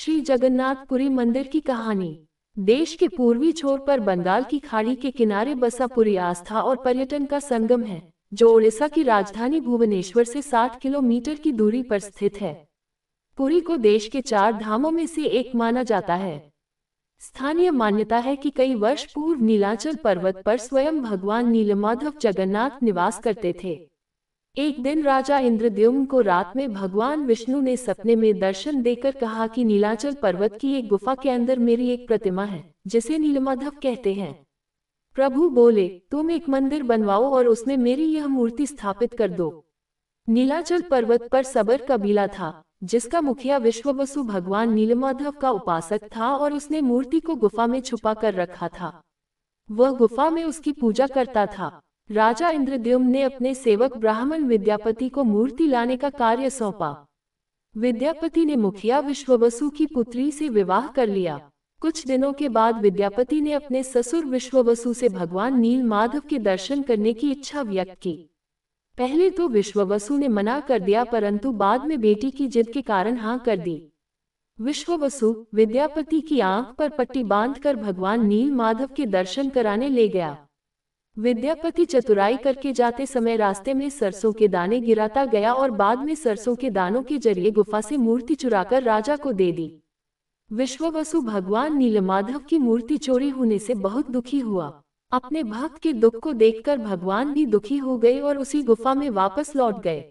श्री जगन्नाथपुरी मंदिर की कहानी। देश के पूर्वी छोर पर बंगाल की खाड़ी के किनारे बसा पुरी आस्था और पर्यटन का संगम है, जो ओडिशा की राजधानी भुवनेश्वर से 60 किलोमीटर की दूरी पर स्थित है। पुरी को देश के 4 धामों में से एक माना जाता है। स्थानीय मान्यता है कि कई वर्ष पूर्व नीलाचल पर्वत पर स्वयं भगवान नीलमाधव जगन्नाथ निवास करते थे। एक दिन राजा इंद्रद्युम्न को रात में भगवान विष्णु ने सपने में दर्शन देकर कहा कि नीलाचल पर्वत की एक गुफा के अंदर मेरी एक प्रतिमा है, जिसे नीलमाधव कहते हैं। प्रभु बोले, तुम एक मंदिर बनवाओ और उसमें मेरी यह मूर्ति स्थापित कर दो। नीलाचल पर्वत पर सबर कबीला था, जिसका मुखिया विश्ववसु भगवान नीलमाधव का उपासक था और उसने मूर्ति को गुफा में छुपा कर रखा था। वह गुफा में उसकी पूजा करता था। राजा इंद्रद्युम्न ने अपने सेवक ब्राह्मण विद्यापति को मूर्ति लाने का कार्य सौंपा। विद्यापति ने मुखिया विश्ववसु की पुत्री से विवाह कर लिया। कुछ दिनों के बाद विद्यापति ने अपने ससुर विश्ववसु से भगवान नीलमाधव के दर्शन करने की इच्छा व्यक्त की। पहले तो विश्ववसु ने मना कर दिया, परंतु बाद में बेटी की जिद के कारण हाँ कर दी। विश्ववसु विद्यापति की आंख पर पट्टी बांधकर भगवान नीलमाधव के दर्शन कराने ले गया। विद्यापति चतुराई करके जाते समय रास्ते में सरसों के दाने गिराता गया और बाद में सरसों के दानों के जरिए गुफा से मूर्ति चुराकर राजा को दे दी। विश्ववसु भगवान नीलमाधव की मूर्ति चोरी होने से बहुत दुखी हुआ। अपने भक्त के दुख को देखकर भगवान भी दुखी हो गए और उसी गुफा में वापस लौट गए।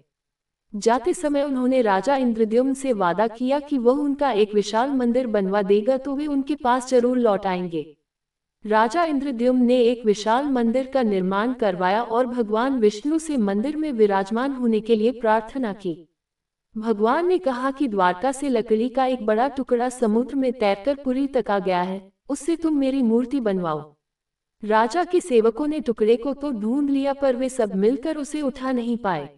जाते समय उन्होंने राजा इंद्रद्युम्न से वादा किया कि वह उनका एक विशाल मंदिर बनवा देगा तो वे उनके पास जरूर लौट आएंगे। राजा इंद्रद्युम्न ने एक विशाल मंदिर का निर्माण करवाया और भगवान विष्णु से मंदिर में विराजमान होने के लिए प्रार्थना की। भगवान ने कहा कि द्वारका से लकड़ी का एक बड़ा टुकड़ा समुद्र में तैरकर पुरी तक आ गया है, उससे तुम मेरी मूर्ति बनवाओ। राजा के सेवकों ने टुकड़े को तो ढूंढ लिया, पर वे सब मिलकर उसे उठा नहीं पाए।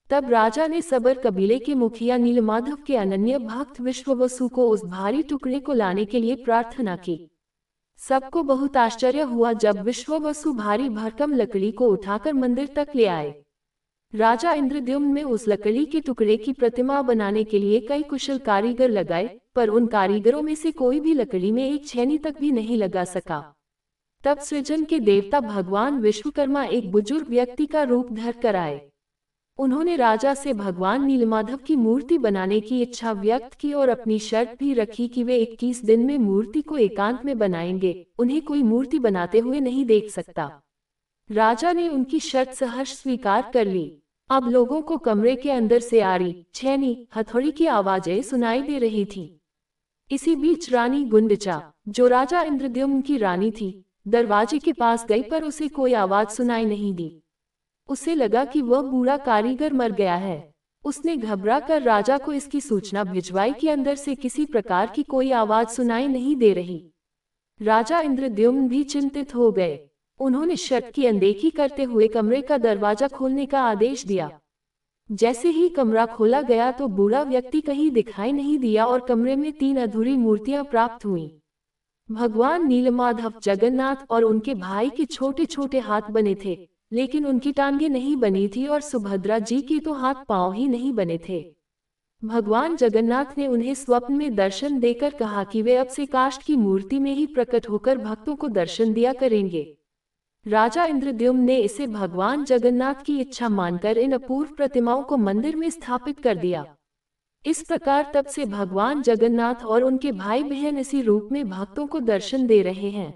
तब राजा ने सबर कबीले के मुखिया नीलमाधव के अनन्य भक्त विश्ववसु को उस भारी टुकड़े को लाने के लिए प्रार्थना की। सबको बहुत आश्चर्य हुआ जब विश्ववसु भारी भरकम लकड़ी को उठाकर मंदिर तक ले आए। राजा इंद्रद्युम्न में उस लकड़ी के टुकड़े की प्रतिमा बनाने के लिए कई कुशल कारीगर लगाए, पर उन कारीगरों में से कोई भी लकड़ी में एक छेनी तक भी नहीं लगा सका। तब सृजन के देवता भगवान विश्वकर्मा एक बुजुर्ग व्यक्ति का रूप धर कर आए। उन्होंने राजा से भगवान नीलमाधव की मूर्ति बनाने की इच्छा व्यक्त की और अपनी शर्त भी रखी कि वे 21 दिन में मूर्ति को एकांत में बनाएंगे, उन्हें कोई मूर्ति बनाते हुए नहीं देख सकता। राजा ने उनकी शर्त सहर्ष स्वीकार कर ली। अब लोगों को कमरे के अंदर से आरी, छेनी, हथौड़ी की आवाजें सुनाई दे रही थी। इसी बीच रानी गुंडचा, जो राजा इंद्रद्युम्न की रानी थी, दरवाजे के पास गई, पर उसे कोई आवाज सुनाई नहीं दी। उसे लगा कि वह बूढ़ा कारीगर मर गया है। उसने घबरा कर राजा को इसकी सूचना भिजवाई कि अंदर से किसी प्रकार की कोई आवाज सुनाई नहीं दे रही। राजा इंद्रद्युम्न भी चिंतित हो गए। उन्होंने शर्त की अनदेखी करते हुए कमरे का दरवाजा खोलने का आदेश दिया। जैसे ही कमरा खोला गया तो बूढ़ा व्यक्ति कहीं दिखाई नहीं दिया और कमरे में 3 अधूरी मूर्तियां प्राप्त हुईं। भगवान नीलमाधव, जगन्नाथ और उनके भाई के छोटे छोटे हाथ बने थे, लेकिन उनकी टांगें नहीं बनी थी और सुभद्रा जी के तो हाथ पांव ही नहीं बने थे। भगवान जगन्नाथ ने उन्हें स्वप्न में दर्शन देकर कहा कि वे अब से काष्ठ की मूर्ति में ही प्रकट होकर भक्तों को दर्शन दिया करेंगे। राजा इंद्रद्युम्न ने इसे भगवान जगन्नाथ की इच्छा मानकर इन अपूर्व प्रतिमाओं को मंदिर में स्थापित कर दिया। इस प्रकार तब से भगवान जगन्नाथ और उनके भाई बहन इसी रूप में भक्तों को दर्शन दे रहे हैं।